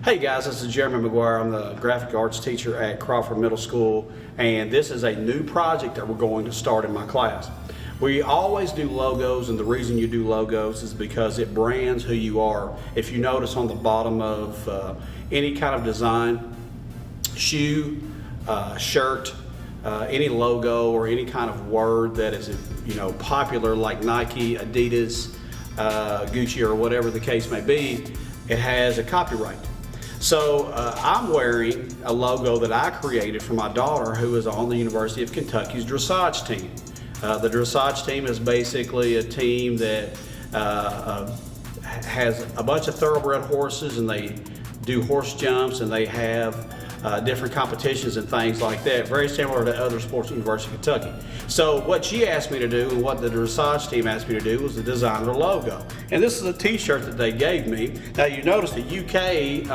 Hey guys, this is Mr McGuire. I'm the graphic arts teacher at Crawford Middle School, and this is a new project that we're going to start in my class. We always do logos, and the reason you do logos is because it brands who you are. If you notice on the bottom of any kind of design, shoe, shirt, any logo or any kind of word that is popular, like Nike, Adidas, Gucci, or whatever the case may be, it has a copyright. So I'm wearing a logo that I created for my daughter, who is on the University of Kentucky's dressage team. The dressage team is basically a team that has a bunch of thoroughbred horses, and they do horse jumps, and they have different competitions and things like that, very similar to other sports at the University of Kentucky. So what she asked me to do, and what the dressage team asked me to do, was to design their logo. And this is a t-shirt that they gave me. Now you notice the UK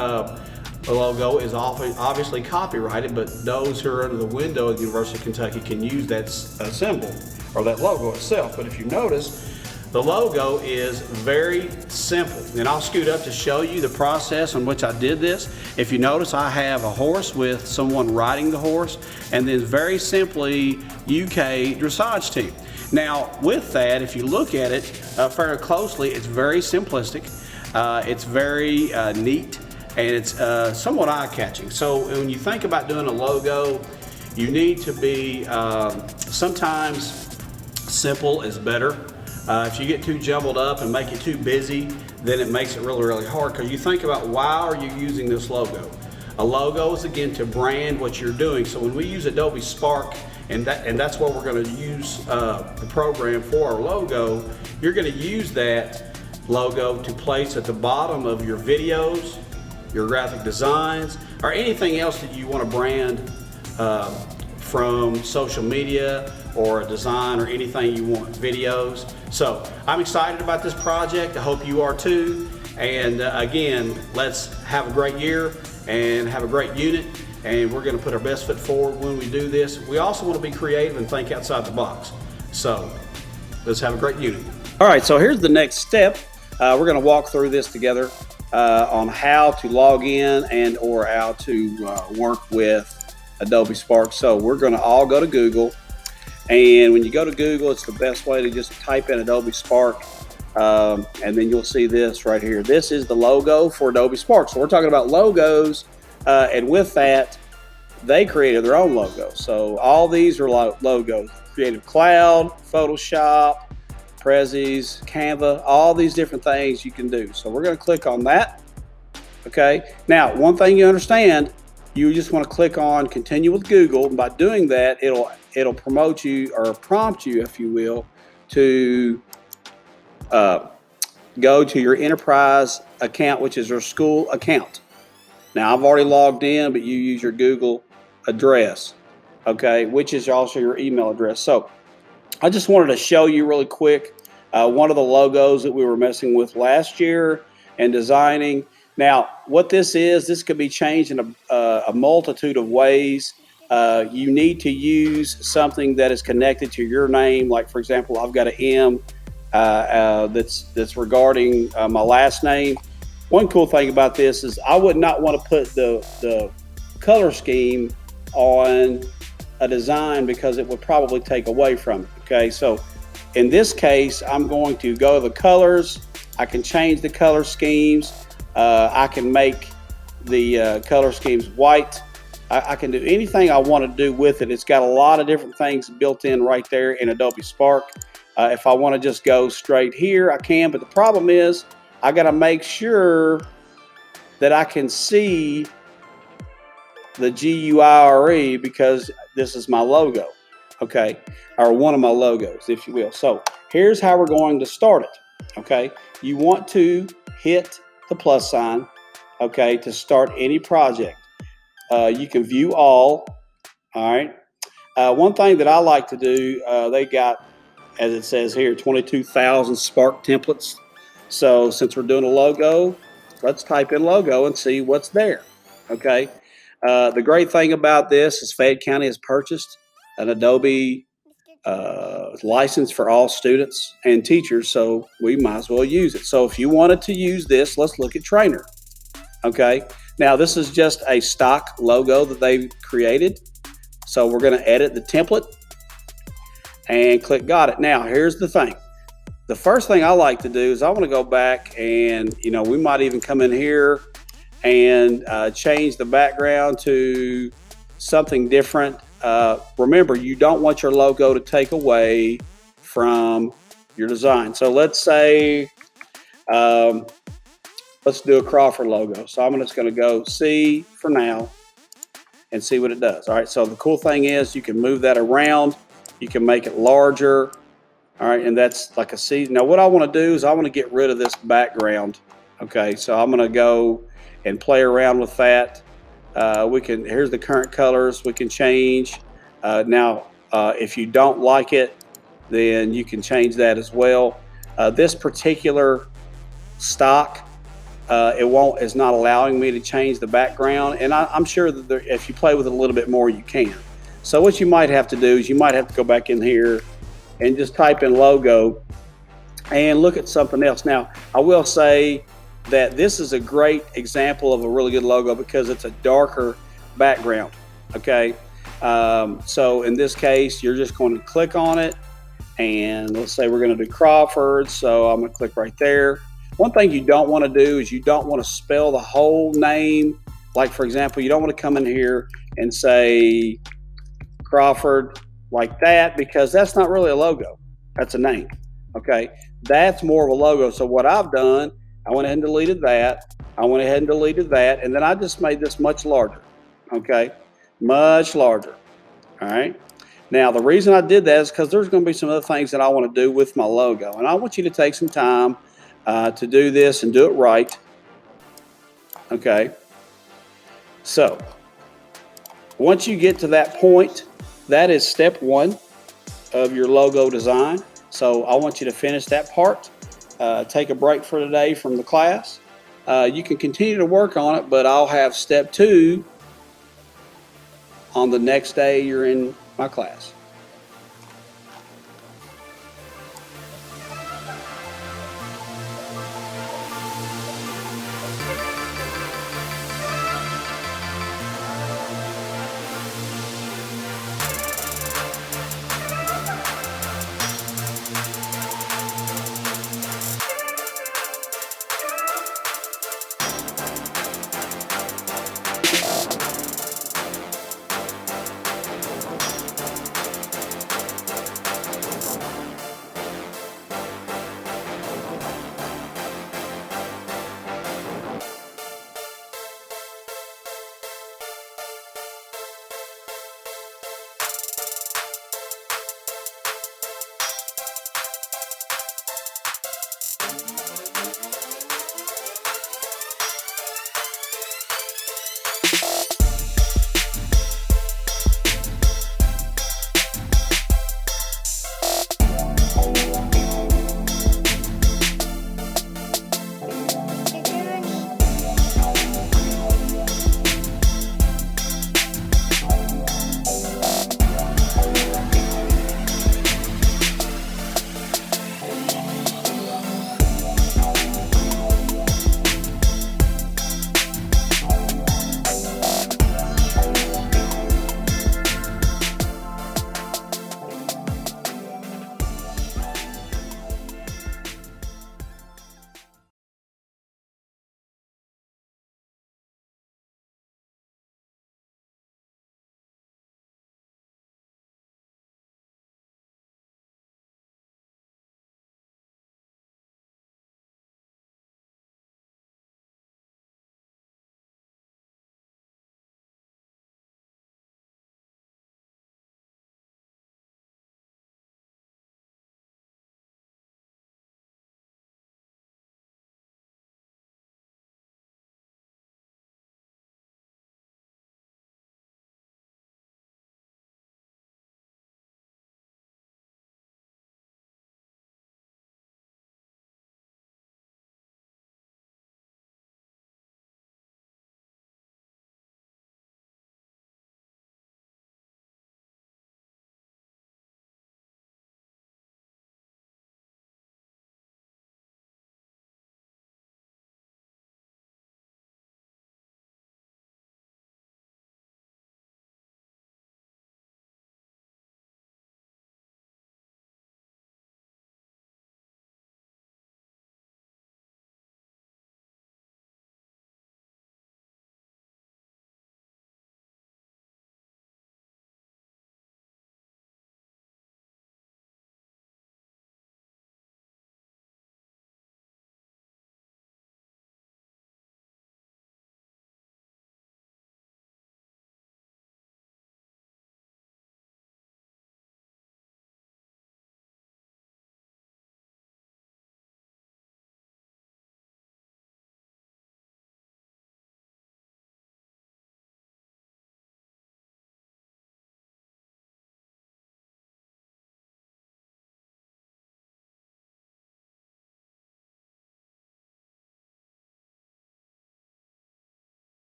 logo is obviously copyrighted, but those who are under the window at the University of Kentucky can use that symbol or that logo itself. But if you notice, the logo is very simple, and I'll scoot up to show you the process in which I did this. If you notice, I have a horse with someone riding the horse, and then very simply UK dressage team. Now with that, if you look at it very closely, it's very simplistic, it's very neat, and it's somewhat eye-catching. So when you think about doing a logo, you need to be, sometimes simple is better. If you get too jumbled up and make it too busy, then it makes it really hard, because you think about, why are you using this logo? A logo is, again, to brand what you're doing. So when we use Adobe Spark, and that's what we're going to use the program for, our logo, you're going to use that logo to place at the bottom of your videos, your graphic designs, or anything else that you want to brand from social media or a design or anything you want, videos. So I'm excited about this project. I hope you are too. And again, let's have a great year and have a great unit. And we're going to put our best foot forward when we do this. We also want to be creative and think outside the box. So let's have a great unit. All right, so here's the next step. We're going to walk through this together on how to log in and or how to work with Adobe Spark. So we're going to all go to Google. And when you go to Google, it's the best way to just type in Adobe Spark, and then you'll see this right here. This is the logo for Adobe Spark. So we're talking about logos, and with that, they created their own logo. So all these are logos: Creative Cloud, Photoshop, Prezis, Canva, all these different things you can do. So we're going to click on that. Okay. Now, one thing you understand, you just want to click on Continue with Google. And by doing that, it'll promote you, or prompt you, if you will, to go to your enterprise account, which is your school account. Now, I've already logged in, but you use your Google address, okay, which is also your email address. So I just wanted to show you really quick one of the logos that we were messing with last year and designing. Now, what this could be changed in a multitude of ways. You need to use something that is connected to your name. Like, for example, I've got an M that's regarding my last name. One cool thing about this is I would not want to put the color scheme on a design, because it would probably take away from it. Okay, so in this case, I'm going to go to the colors. I can change the color schemes. I can make the color schemes white. I can do anything I want to do with it. It's got a lot of different things built in right there in Adobe Spark. If I want to just go straight here, I can, but the problem is I got to make sure that I can see the GUIRE, because this is my logo, okay, or one of my logos, if you will. So here's how we're going to start it, okay. You want to hit the plus sign, okay, to start any project. You can view all right. One thing that I like to do, they got, as it says here, 22,000 Spark templates. So since we're doing a logo, let's type in logo and see what's there, okay. The great thing about this is Fayette County has purchased an Adobe license for all students and teachers, so we might as well use it. So if you wanted to use this, let's look at Trainer. Okay, Now this is just a stock logo that they've created. So we're going to edit the template and click got it. Now here's the thing. The first thing I like to do is I want to go back and, we might even come in here and change the background to something different. Remember, you don't want your logo to take away from your design. So let's say, let's do a Crawford logo. So I'm just going to go C for now and see what it does. All right. So the cool thing is you can move that around. You can make it larger. All right. And that's like a C. Now what I want to do is I want to get rid of this background. Okay. So I'm going to go and play around with that. Here's the current colors. We can change. Now, if you don't like it, then you can change that as well. This particular stock, is not allowing me to change the background, and I'm sure that if you play with it a little bit more, you can. So what you might have to do is you might have to go back in here and just type in logo and look at something else. Now, I will say that this is a great example of a really good logo because it's a darker background. Okay, so in this case, you're just going to click on it, and let's say we're going to do Crawford. So I'm going to click right there. One thing you don't want to do is you don't want to spell the whole name. Like, for example, you don't want to come in here and say Crawford like that, because that's not really a logo. That's a name. Okay, that's more of a logo. So what I've done, I went ahead and deleted that. I went ahead and deleted that, and then I just made this much larger. Okay, much larger. All right. Now the reason I did that is because there's going to be some other things that I want to do with my logo, and I want you to take some time to do this and do it right. Okay. So once you get to that point, that is step one of your logo design. So I want you to finish that part. Take a break for today from the class. You can continue to work on it, but I'll have step two on the next day you're in my class.